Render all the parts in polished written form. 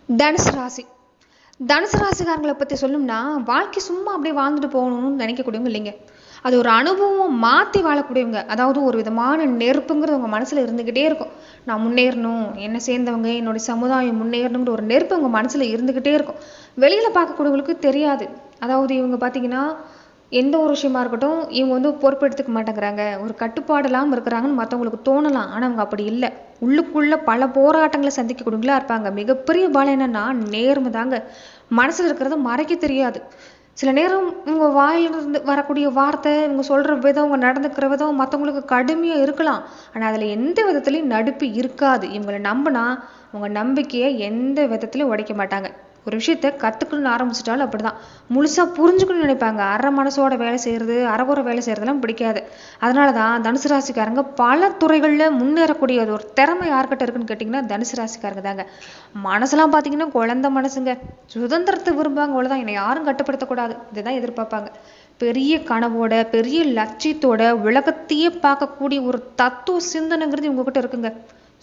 தனுசு ராசி. தனுசு ராசிக்காரங்களை பற்றி சொல்லணும்னா, வாழ்க்கை சும்மா அப்படியே வாழ்ந்துட்டு போகணும்னு நினைக்கக்கூடியவங்க இல்லைங்க. அது ஒரு அனுபவம் மாற்றி வாழக்கூடியவங்க. அதாவது ஒரு விதமான நெருப்புங்கிறது உங்கள் மனசில் இருந்துக்கிட்டே இருக்கும். நான் முன்னேறணும், என்னை சேர்ந்தவங்க, என்னுடைய சமுதாயம் முன்னேறணுங்கிற ஒரு நெருப்பு உங்கள் மனசில் இருந்துக்கிட்டே இருக்கும். வெளியில் பார்க்கக்கூடியவங்களுக்கு தெரியாது. அதாவது இவங்க பார்த்தீங்கன்னா, எந்த ஒரு விஷயமா இருக்கட்டும், இவங்க பொறுப்பெடுத்துக்க மாட்டேங்கிறாங்க, ஒரு கட்டுப்பாடு இல்லாமல் இருக்கிறாங்கன்னு மற்றவங்களுக்கு தோணலாம். ஆனால் அவங்க அப்படி இல்லை. உள்ளுக்குள்ள பல போராட்டங்களை சந்திக்கக்கூடியவங்களா இருப்பாங்க. மிகப்பெரிய பலம் என்னன்னா நேர்மை தாங்க. மனசில் இருக்கிறத மறைக்க தெரியாது. சில நேரம் இவங்க வாயிலிருந்து வரக்கூடிய வார்த்தை, இவங்க சொல்கிற விதம், இவங்க நடந்துக்கிற விதம் மற்றவங்களுக்கு கடுமையாக இருக்கலாம். ஆனால் அதில் எந்த விதத்துலையும் நடிப்பு இருக்காது. இவங்களை நம்பினா உங்கள் நம்பிக்கையை எந்த விதத்துலையும் உடைக்க மாட்டாங்க. ஒரு விஷயத்த கற்றுக்கணும்னு ஆரம்பிச்சிட்டாலும் அப்படி தான். முழுசாக புரிஞ்சுக்கணும்னு நினைப்பாங்க. அரை மனசோட வேலை செய்கிறது, அரைகுறை வேலை செய்கிறதெல்லாம் பிடிக்காது. அதனால தான் தனுசு ராசிக்காரங்க பல துறைகளில் முன்னேறக்கூடிய ஒரு திறமை யார்கிட்ட இருக்குன்னு கேட்டிங்கன்னா தனுசு ராசிக்காரங்க தாங்க. மனசெல்லாம் பார்த்தீங்கன்னா குழந்தை மனசுங்க. சுதந்திரத்தை விரும்புவாங்க, அவ்வளோதான். என்னை யாரும் கட்டுப்படுத்தக்கூடாது, இதுதான் எதிர்பார்ப்பாங்க. பெரிய கனவோட, பெரிய லட்சியத்தோட உலகத்தையே பார்க்கக்கூடிய ஒரு தத்துவ சிந்தனைங்கிறது உங்ககிட்ட இருக்குங்க.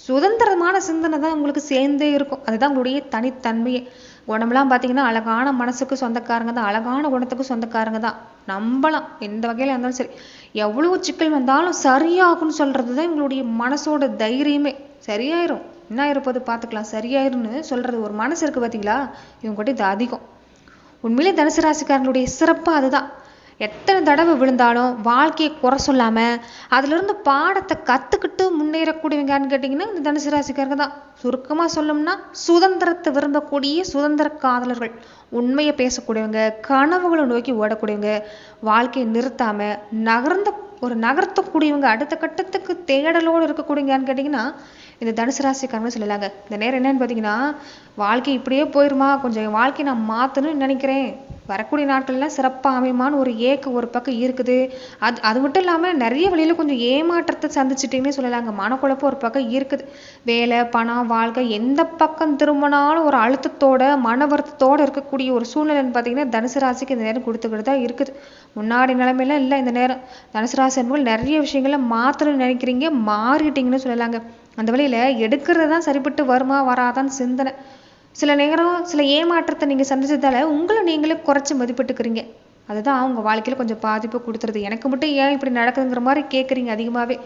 சுதந்திரமான சிந்தனை தான் உங்களுக்கு சேர்ந்தே இருக்கும். அதுதான் உங்களுடைய தனித்தன்மையே. குணம்லாம் பார்த்தீங்கன்னா அழகான மனசுக்கு சொந்தக்காரங்க தான், அழகான குணத்துக்கு சொந்தக்காரங்க தான். நம்பலாம், எந்த வகையில் இருந்தாலும் சரி. எவ்வளோ சிக்கல் வந்தாலும் சரியாகும்னு சொல்கிறது தான் எங்களுடைய மனசோட தைரியமே. சரியாயிரும், என்ன இருப்பது பார்த்துக்கலாம், சரியாயிரும்னு சொல்கிறது ஒரு மனசு இருக்குது பார்த்தீங்களா, இவங்ககிட்ட இது அதிகம். உண்மையிலே தனுசு ராசிக்காரங்களுடைய சிறப்பு அதுதான். எத்தனை தடவை விழுந்தாலும் வாழ்க்கையை குறை சொல்லாமல் அதிலிருந்து பாடத்தை கற்றுக்கிட்டு முன்னேறக்கூடியவங்கன்னு கேட்டிங்கன்னா இந்த தனுசு ராசிக்காரங்க தான். சுருக்கமாக சொல்லணும்னா சுதந்திரத்தை விரும்பக்கூடிய சுதந்திர காதலர்கள், உண்மையை பேசக்கூடியவங்க, கனவுகளை நோக்கி ஓடக்கூடியவங்க, வாழ்க்கையை நிறுத்தாமல் நகர்த்தக்கூடியவங்க, அடுத்த கட்டத்துக்கு தேடலோடு இருக்கக்கூடியவங்கன்னு கேட்டிங்கன்னா இந்த தனுசு ராசிக்காரங்க சொல்லலாங்க. இந்த நேரம் என்னன்னு பார்த்தீங்கன்னா, வாழ்க்கை இப்படியே போயிருமா, கொஞ்சம் வாழ்க்கையை நான் மாற்றணும்னு நினைக்கிறேன், வரக்கூடிய நாட்கள்லாம் சிறப்பாக அமையுமான்னு ஒரு ஏக்கம் ஒரு பக்கம் இருக்குது. அது மட்டும் இல்லாமல் நிறைய வழியில் கொஞ்சம் ஏமாற்றத்தை சந்திச்சிட்டிங்கன்னு சொல்லலாங்க. மனக்குழப்பம் ஒரு பக்கம் இருக்குது. வேலை, பணம், வாழ்க்கை எந்த பக்கம் திரும்பினாலும் ஒரு அழுத்தத்தோட மன வருத்தத்தோடு இருக்கக்கூடிய ஒரு சூழ்நிலைன்னு பார்த்தீங்கன்னா தனுசு ராசிக்கு இந்த நேரம் கொடுத்துக்கிட்டு தான் இருக்குது. முன்னாடி நிலைமையெல்லாம் இல்லை. இந்த நேரம் தனுசு ராசி என்பது நிறைய விஷயங்களை மாற்றணும்னு நினைக்கிறீங்க, மாறிட்டீங்கன்னு சொல்லலாங்க. அந்த வழியில் எடுக்கிறது தான் சரிப்பட்டு வருமா வராதான்னு சிந்தனை. சில நேரம் சில ஏமாற்றத்தை நீங்கள் சந்திச்சதால உங்களை நீங்களே குறைச்சி மதிப்பிட்டுக்கிறீங்க. அதுதான் அவங்க வாழ்க்கையில் கொஞ்சம் பாதிப்பு கொடுத்துருது. எனக்கு மட்டும் ஏன் இப்படி நடக்குதுங்கிற மாதிரி கேட்குறீங்க அதிகமாகவே.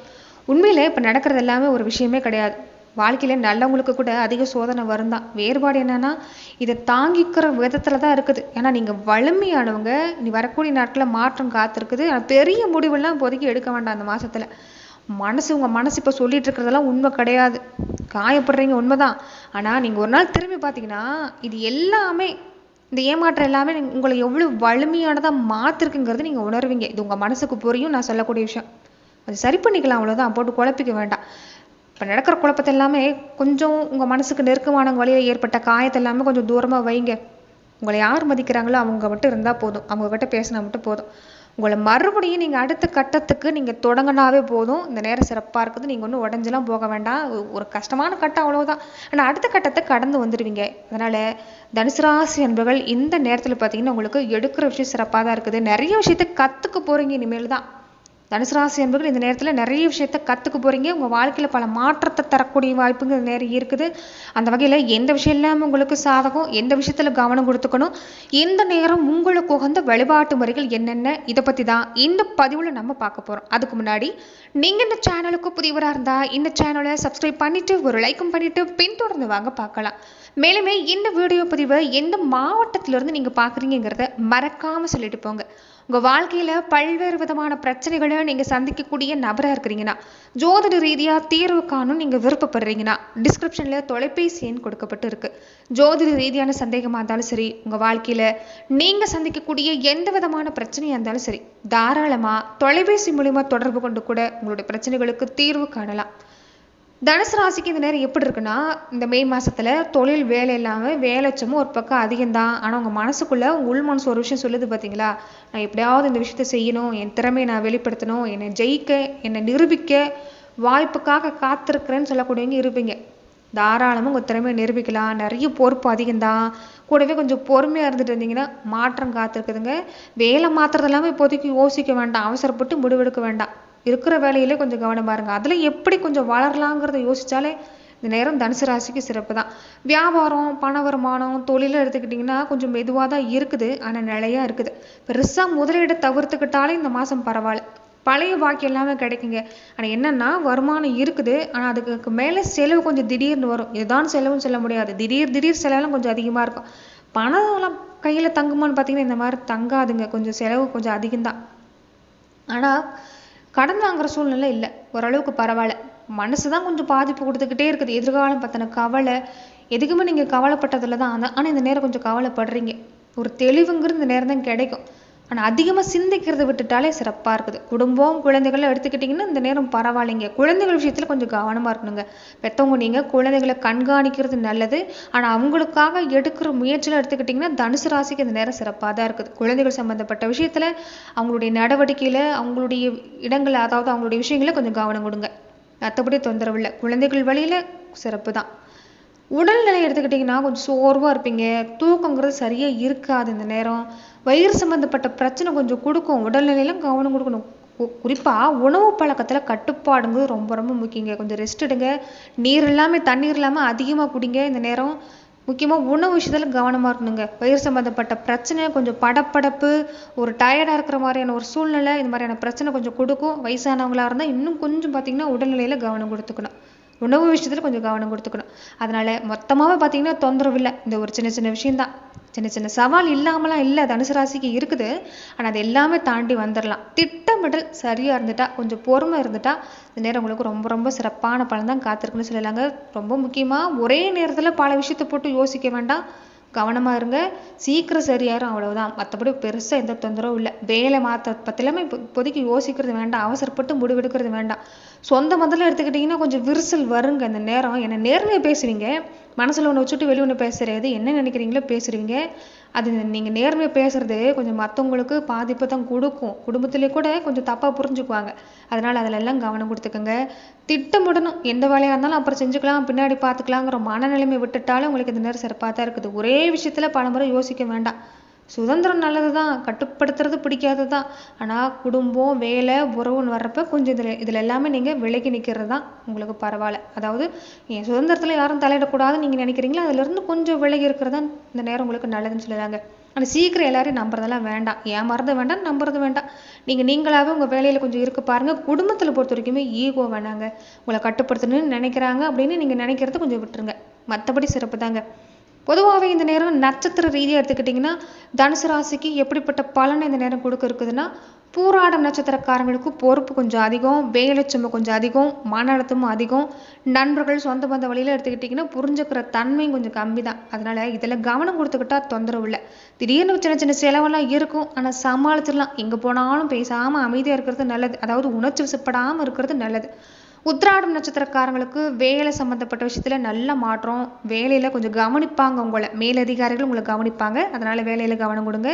உண்மையிலே இப்போ நடக்கிறது எல்லாமே ஒரு விஷயமே கிடையாது. வாழ்க்கையில் நல்லவங்களுக்கு கூட அதிக சோதனை வரும் தான். வேறுபாடு என்னன்னா இதை தாங்கிக்கிற விதத்தில் தான் இருக்குது. ஏன்னா நீங்கள் வலிமையானவங்க, நீ வரக்கூடிய நாட்களில் மாற்றம் காத்திருக்குது. ஆனால் பெரிய முடிவெல்லாம் இப்போதைக்கு எடுக்க வேண்டாம் அந்த மாதத்தில். உங்கள் மனசு இப்போ சொல்லிட்டு இருக்கிறதெல்லாம் உண்மை கிடையாது. காயப்படுறீங்க உண்மைதான். ஆனால் நீங்கள் ஒரு நாள் திரும்பி பார்த்தீங்கன்னா இது எல்லாமே, இந்த ஏமாற்றம் எல்லாமே உங்களை எவ்வளோ வலிமையானதாக மாற்றிருக்குங்கிறது நீங்கள் உணர்வீங்க. இது உங்கள் மனசுக்கு புரியும் நான் சொல்லக்கூடிய விஷயம். அது சரி பண்ணிக்கலாம், அவ்வளோதான். போட்டு குழப்பிக்க வேண்டாம். இப்போ நடக்கிற குழப்பத்தை எல்லாமே கொஞ்சம் உங்கள் மனசுக்கு நெருக்கமான வழியில் ஏற்பட்ட காயத்தை எல்லாமே கொஞ்சம் தூரமாக வைங்க. உங்களை யார் மதிக்கிறாங்களோ அவங்க மட்டும் இருந்தால் போதும், அவங்கக்கிட்ட பேசினா மட்டும் போதும். உங்களை மறுபடியும் நீங்கள் அடுத்த கட்டத்துக்கு நீங்கள் தொடங்கினாவே போதும். இந்த நேரம் சிறப்பாக இருக்குது. நீங்கள் ஒன்றும் உடஞ்செல்லாம் போக வேண்டாம். ஒரு கஷ்டமான கட்டம் அவ்வளோதான். ஆனால் அடுத்த கட்டத்தை கடந்து வந்துடுவீங்க. அதனால் தனுசு ராசி என்பவர்கள் இந்த நேரத்தில் பார்த்தீங்கன்னா உங்களுக்கு எடுக்கிற விஷயம் சிறப்பாக தான் இருக்குது. நிறைய விஷயத்தை கற்றுக்க போகிறீங்க இனிமேல் தான். தனுசு ராசி என்பவர்கள் இந்த நேரத்தில் நிறைய விஷயத்த கற்றுக்க போகிறீங்க. உங்கள் வாழ்க்கையில் பல மாற்றத்தை தரக்கூடிய வாய்ப்புங்க நிறைய இருக்குது. அந்த வகையில் எந்த விஷயம் இல்லாமல் உங்களுக்கு சாதகம், எந்த விஷயத்தில் கவனம் கொடுத்துக்கணும், இந்த நேரம் உங்களுக்கு உகந்த வழிபாட்டு முறைகள் என்னென்ன, இதை பற்றி தான் இந்த பதிவில் நம்ம பார்க்க போகிறோம். அதுக்கு முன்னாடி நீங்கள் இந்த சேனலுக்கு புதியவராக இருந்தால் இந்த சேனலை சப்ஸ்கிரைப் பண்ணிவிட்டு ஒரு லைக்கும் பண்ணிவிட்டு பின்தொடர்ந்து வாங்க பார்க்கலாம். மேலுமே இந்த வீடியோ பதிவை எந்த மாவட்டத்திலிருந்து நீங்கள் பார்க்குறீங்கிறத மறக்காமல் சொல்லிட்டு போங்க. உங்கள் வாழ்க்கையில் பல்வேறு விதமான பிரச்சனைகளை நீங்கள் சந்திக்கக்கூடிய நபராக இருக்கிறீங்கன்னா, ஜோதிட ரீதியாக தீர்வு காணும் நீங்கள் விருப்பப்படுறீங்கன்னா டிஸ்கிரிப்ஷனில் தொலைபேசி எண் கொடுக்கப்பட்டு இருக்குது. ஜோதிட ரீதியான சந்தேகமாக இருந்தாலும் சரி, உங்கள் வாழ்க்கையில் நீங்கள் சந்திக்கக்கூடிய எந்த விதமான பிரச்சனையாக இருந்தாலும் சரி, தாராளமாக தொலைபேசி மூலிமா தொடர்பு கொண்டு கூட உங்களுடைய பிரச்சனைகளுக்கு தீர்வு காணலாம். தனுசு ராசிக்கு இந்த நேரம் எப்படி இருக்குன்னா, இந்த மே மாதத்தில் தொழில் வேலை இல்லாமல் வேலைச்சமும் ஒரு பக்கம் அதிகம்தான். ஆனால் உங்கள் மனசுக்குள்ளே உங்கள் உள் மனசு ஒரு விஷயம் சொல்லுது பார்த்தீங்களா, நான் எப்படியாவது இந்த விஷயத்த செய்யணும், என் திறமையை நான் வெளிப்படுத்தணும், என்னை ஜெயிக்க, என்னை நிரூபிக்க வாய்ப்புக்காக காத்திருக்கிறேன்னு சொல்லக்கூடியவங்க இருப்பீங்க. தாராளமாக உங்கள் திறமையை நிரூபிக்கலாம். நிறைய பொறுப்பு அதிகம்தான். கூடவே கொஞ்சம் பொறுமையாக இருந்துட்டு இருந்தீங்கன்னா மாற்றம் காத்திருக்குதுங்க. வேலை மாற்றுறது எல்லாமே இப்போதைக்கு யோசிக்க வேண்டாம், அவசரப்பட்டு முடிவெடுக்க வேண்டாம். இருக்கிற வேலையிலே கொஞ்சம் கவனமாக இருங்க. அதில் எப்படி கொஞ்சம் வளரலாங்கிறத யோசித்தாலே இந்த நேரம் தனுசு ராசிக்கு சிறப்பு தான். வியாபாரம், பண வருமானம், தொழிலை எடுத்துக்கிட்டிங்கன்னா கொஞ்சம் மெதுவாக தான் இருக்குது, ஆனால் நிலையாக இருக்குது. பெருசாக முதலீடை தவிர்த்துக்கிட்டாலே இந்த மாதம் பரவாயில்ல, பழைய பாக்கி எல்லாமே கிடைக்குங்க. ஆனால் என்னென்னா வருமானம் இருக்குது, ஆனால் அதுக்கு மேலே செலவு கொஞ்சம் திடீர்னு வரும். இதுதான் செலவுன்னு சொல்ல முடியாது, திடீர் செலவெல்லாம் கொஞ்சம் அதிகமாக இருக்கும். பணம்லாம் கையில் தங்குமான்னு பார்த்தீங்கன்னா இந்த மாதிரி தங்காதுங்க, கொஞ்சம் செலவு கொஞ்சம் அதிகம்தான். ஆனால் கடன் வாங்குற சூழ்நிலை இல்லை, ஓரளவுக்கு பரவாயில்ல. மனசு தான் கொஞ்சம் பாதிப்பு கொடுத்துக்கிட்டே இருக்குது. எதிர்காலம் பற்றின கவலை, எதுக்குமே நீங்கள் கவலைப்பட்டதில் தான். ஆனால் இந்த நேரம் கொஞ்சம் கவலைப்படுறீங்க. ஒரு தெளிவுங்கிறது இந்த நேரம் தான் கிடைக்கும். ஆனால் அதிகமாக சிந்திக்கிறத விட்டுட்டாலே சிறப்பாக இருக்குது. குடும்பம், குழந்தைகளை எடுத்துக்கிட்டிங்கன்னா இந்த நேரம் பரவாயில்லைங்க. குழந்தைகள் விஷயத்தில் கொஞ்சம் கவனமாக இருக்கணுங்க. பெற்றவங்க நீங்கள் குழந்தைகளை கண்காணிக்கிறது நல்லது. ஆனால் அவங்களுக்காக எடுக்கிற முயற்சியில் எடுத்துக்கிட்டிங்கன்னா தனுசு ராசிக்கு இந்த நேரம் சிறப்பாக தான் இருக்குது. குழந்தைகள் சம்மந்தப்பட்ட விஷயத்தில், அவங்களுடைய நடவடிக்கையில், அவங்களுடைய இடங்களில், அதாவது அவங்களுடைய விஷயங்களில் கொஞ்சம் கவனம் கொடுங்க. மற்றபடி தொந்தரவு இல்லை. குழந்தைகள் வழியில் சிறப்பு தான். உடல்நிலை எடுத்துக்கிட்டிங்கன்னா கொஞ்சம் சோர்வாக இருப்பீங்க. தூக்கங்கிறது சரியாக இருக்காது. இந்த நேரம் வயிறு சம்மந்தப்பட்ட பிரச்சனை கொஞ்சம் கொடுக்கும். உடல்நிலையிலும் கவனம் கொடுக்கணும். குறிப்பாக உணவு பழக்கத்தில் கட்டுப்பாடுங்கிறது ரொம்ப ரொம்ப முக்கியங்க. கொஞ்சம் ரெஸ்ட் எடுங்க. நீர் இல்லாமல், தண்ணீர் இல்லாமல் அதிகமாக குடிங்க. இந்த நேரம் முக்கியமாக உணவு விஷயத்தில் கவனமாக இருக்கணுங்க. வயிறு சம்மந்தப்பட்ட பிரச்சனை, கொஞ்சம் படப்படப்பு, ஒரு டயர்டாக இருக்கிற மாதிரியான ஒரு சூழ்நிலை, இந்த மாதிரியான பிரச்சனை கொஞ்சம் கொடுக்கும். வயசானவங்களாக இருந்தால் இன்னும் கொஞ்சம் பார்த்திங்கன்னா உடல்நிலையில் கவனம் கொடுத்துக்கணும். உணவு விஷயத்தில் கொஞ்சம் கவனம் கொடுத்துக்கணும். அதனால் மொத்தமாகவே பார்த்தீங்கன்னா தொந்தரவு இல்லை. இந்த ஒரு சின்ன சின்ன விஷயந்தான். சின்ன சவால் இல்லாமலாம் இல்லை, தனுசு ராசிக்கு இருக்குது. ஆனால் அது எல்லாமே தாண்டி வந்துடலாம். திட்டமிடல் சரியாக இருந்துட்டா, கொஞ்சம் பொறுமை இருந்துட்டா இந்த நேரம் உங்களுக்கு ரொம்ப ரொம்ப சிறப்பான பலன் தான் காத்திருக்குன்னு சொல்லலாங்க. ரொம்ப முக்கியமாக ஒரே நேரத்தில் பல விஷயத்தை போட்டு யோசிக்க வேண்டாம். கவனமாக இருங்க, சீக்கிரம் சரியாயிரும், அவ்வளவுதான். மற்றபடி பெருசாக எந்த தொந்தரவும் இல்லை. வேலை மாற்ற பற்றிலாமே இப்போதைக்கு யோசிக்கிறது வேண்டாம், அவசரப்பட்டு முடிவெடுக்கிறது வேண்டாம். சொந்த முதல்ல எடுத்துக்கிட்டிங்கன்னா கொஞ்சம் விரிசல் வருங்க இந்த நேரம். என்ன நேர்மையாக பேசுவீங்க, மனசில் ஒன்று வச்சுட்டு வெளியே ஒன்று பேசுறது, என்ன நினைக்கிறீங்களோ பேசுறீங்க. அது நீங்கள் நேர்மையாக பேசுறது கொஞ்சம் மற்றவங்களுக்கு பாதிப்பை தான் கொடுக்கும். குடும்பத்திலே கூட கொஞ்சம் தப்பாக புரிஞ்சுக்குவாங்க. அதனால் அதில் எல்லாம் கவனம் கொடுத்துக்கோங்க. திட்டமிடணும். எந்த வேலையாக இருந்தாலும் அப்புறம் செஞ்சுக்கலாம், பின்னாடி பார்த்துக்கலாங்கிற மனநிலைமை விட்டுட்டாலும் உங்களுக்கு இந்த நேரம் சிறப்பாக தான் இருக்குது. ஒரே விஷயத்தில் பலமுறை யோசிக்க வேண்டாம். சுதந்திரம் நல்லது தான், கட்டுப்படுத்துறது பிடிக்காது தான். ஆனால் குடும்பம், வேலை, உறவுன்னு வர்றப்ப கொஞ்சம் இதில் எல்லாமே நீங்கள் விலகி நிற்கிறது தான் உங்களுக்கு பரவாயில்ல. அதாவது என் சுதந்திரத்தில் யாரும் தலையிடக்கூடாதுன்னு நீங்கள் நினைக்கிறீங்களோ அதிலிருந்து கொஞ்சம் விலகி இருக்கிறது தான் இந்த நேரம் உங்களுக்கு நல்லதுன்னு சொல்லுறாங்க. ஆனால் சீக்கிரம் எல்லாரையும் நம்புறதெல்லாம் வேண்டாம், ஏமாறது வேண்டாம், நம்புறது வேண்டாம். நீங்களாகவே உங்கள் வேலையில் கொஞ்சம் இருக்க பாருங்கள். குடும்பத்தில் பொறுத்த வரைக்குமே ஈகோ வேணாங்க. உங்களை கட்டுப்படுத்தணும்னு நினைக்கிறாங்க அப்படின்னு நீங்கள் நினைக்கிறத கொஞ்சம் விட்டுருங்க. மற்றபடி சிறப்பு தாங்க. பொதுவாகவே இந்த நேரம் நட்சத்திர ரீதியாக எடுத்துக்கிட்டிங்கன்னா தனுசு ராசிக்கு எப்படிப்பட்ட பலனை இந்த நேரம் கொடுக்க இருக்குதுன்னா, பூராடம் நட்சத்திரக்காரங்களுக்கு பொறுப்பு கொஞ்சம் அதிகம், வேலைச்சுமை கொஞ்சம் அதிகம், மன அழுத்தமும் அதிகம். நண்பர்கள், சொந்த பந்த வழியில் எடுத்துக்கிட்டிங்கன்னா புரிஞ்சுக்கிற தன்மையும் கொஞ்சம் கம்மி தான். அதனால் இதில் கவனம் கொடுத்துக்கிட்டா தொந்தரவு இல்லை. திடீர்னு சின்ன சின்ன செலவெல்லாம் இருக்கும், ஆனால் சமாளிச்சிடலாம். எங்கே போனாலும் பேசாமல் அமைதியாக இருக்கிறது நல்லது, அதாவது உணர்ச்சி வசப்படாமல் இருக்கிறது நல்லது. உத்திராடம் நட்சத்திரக்காரங்களுக்கு வேலை சம்மந்தப்பட்ட விஷயத்தில் நல்ல மாற்றம். வேலையில் கொஞ்சம் கவனிப்பாங்க, உங்களை மேலதிகாரிகள் உங்களை கவனிப்பாங்க. அதனால் வேலையில் கவனம் கொடுங்க.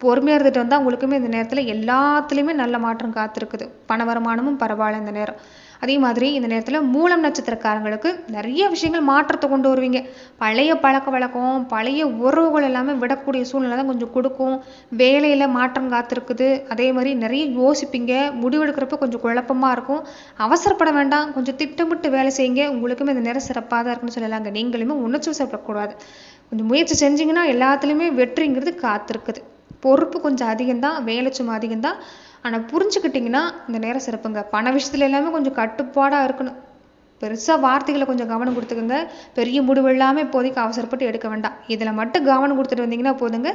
பொறுமையாக இருந்துட்டு வந்தால் உங்களுக்குமே இந்த நேரத்தில் எல்லாத்துலேயுமே நல்ல மாற்றம் காத்திருக்குது. பண வருமானமும் பரவாயில்ல இந்த நேரம். அதே மாதிரி இந்த நேரத்தில் மூலம் நட்சத்திரக்காரங்களுக்கு நிறைய விஷயங்கள் மாற்றத்தை கொண்டு வருவீங்க. பழைய பழக்க வழக்கம், பழைய உறவுகள் எல்லாமே விடக்கூடிய சூழ்நிலை தான் கொஞ்சம் கொடுக்கும். வேலையில் மாற்றம் காத்திருக்குது. அதே மாதிரி நிறைய யோசிப்பீங்க, முடிவெடுக்கிறப்ப கொஞ்சம் குழப்பமாக இருக்கும். அவசரப்பட வேண்டாம், கொஞ்சம் திட்டமிட்டு வேலை செய்யுங்க. உங்களுக்குமே இந்த நேரம் சிறப்பாக தான் இருக்குன்னு சொல்லலாங்க. நீங்களுமே உணர்ச்சி வசப்படக்கூடாது. கொஞ்சம் முயற்சி செஞ்சீங்கன்னா எல்லாத்துலேயுமே வெற்றிங்கிறது காத்திருக்குது. பொறுப்பு கொஞ்சம் அதிகம்தான், வேலை சும்மா அதிகம்தான். ஆனால் புரிஞ்சுக்கிட்டிங்கன்னா இந்த நேரம் சிறப்புங்க. பண விஷயத்துல எல்லாமே கொஞ்சம் கட்டுப்பாடாக இருக்கணும். பெருசாக வார்த்தைகளை கொஞ்சம் கவனம் கொடுத்துக்கோங்க. பெரிய முடிவு இல்லாமல் இப்போதைக்கு அவசரப்பட்டு எடுக்க வேண்டாம். இதில் மட்டும் கவனம் கொடுத்துட்டு வந்தீங்கன்னா போதுங்க.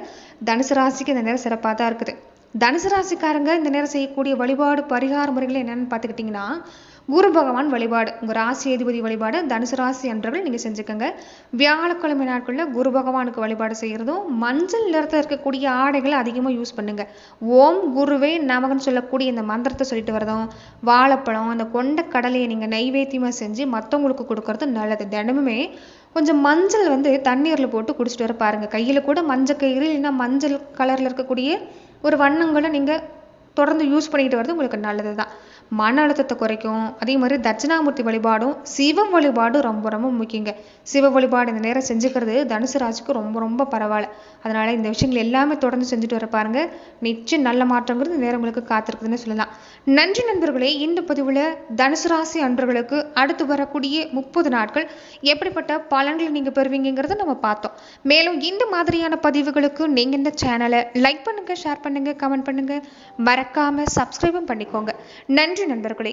தனுசு ராசிக்கு இந்த நேரம் சிறப்பாக தான் இருக்குது. தனுசு ராசிக்காரங்க இந்த நேரம் செய்யக்கூடிய வழிபாடு, பரிகார முறைகள் என்னென்னு பார்த்துக்கிட்டிங்கன்னா, குரு பகவான் வழிபாடு, உங்கள் ராசி அதிபதி வழிபாடு தனுசு ராசி அன்றவர்கள் நீங்கள் செஞ்சுக்கோங்க. வியாழக்கிழமை நாட்களில் குரு பகவானுக்கு வழிபாடு செய்கிறதும், மஞ்சள் நிறத்தில் இருக்கக்கூடிய ஆடைகளை அதிகமாக யூஸ் பண்ணுங்க. ஓம் குருவே நமகன்னு சொல்லக்கூடிய இந்த மந்திரத்தை சொல்லிட்டு வரதும், வாழைப்பழம், அந்த கொண்ட கடலையை நீங்கள் நைவேத்தியமாக செஞ்சு மற்றவங்களுக்கு கொடுக்கறது நல்லது. தினமுமே கொஞ்சம் மஞ்சள் தண்ணீரில் போட்டு குடிச்சிட்டு வர பாருங்கள். கையில் கூட மஞ்சள் கயிறு இல்லைன்னா மஞ்சள் கலரில் இருக்கக்கூடிய ஒரு வண்ணங்களை நீங்கள் தொடர்ந்து யூஸ் பண்ணிக்கிட்டு வரது உங்களுக்கு நல்லது தான். மன அழுத்தத்தை குறைக்கும். அதே மாதிரி தட்சிணாமூர்த்தி வழிபாடும் சிவ வழிபாடும் ரொம்ப ரொம்ப முக்கியங்க. சிவ வழிபாடு இந்த நேரம் செஞ்சுக்கிறது தனுசு ராசிக்கு ரொம்ப ரொம்ப பரவாயில்ல. அதனால் இந்த விஷயங்கள் எல்லாமே தொடர்ந்து செஞ்சுட்டு வர பாருங்க. நிச்சயம் நல்ல மாற்றங்கிறது இந்த நேரம் உங்களுக்கு காத்திருக்குதுன்னு சொல்லலாம். நன்றி நண்பர்களே. இந்த பதிவில் தனுசு ராசி அன்பர்களுக்கு அடுத்து வரக்கூடிய 30 நாட்கள் எப்படிப்பட்ட பலன்களை நீங்கள் பெறுவீங்கிறத நம்ம பார்த்தோம். மேலும் இந்த மாதிரியான பதிவுகளுக்கு நீங்கள் இந்த சேனலை லைக் பண்ணுங்கள், ஷேர் பண்ணுங்கள், கமெண்ட் பண்ணுங்கள், மறக்காமல் சப்ஸ்கிரைபும் பண்ணிக்கோங்க. நன்றி நண்பர்களே.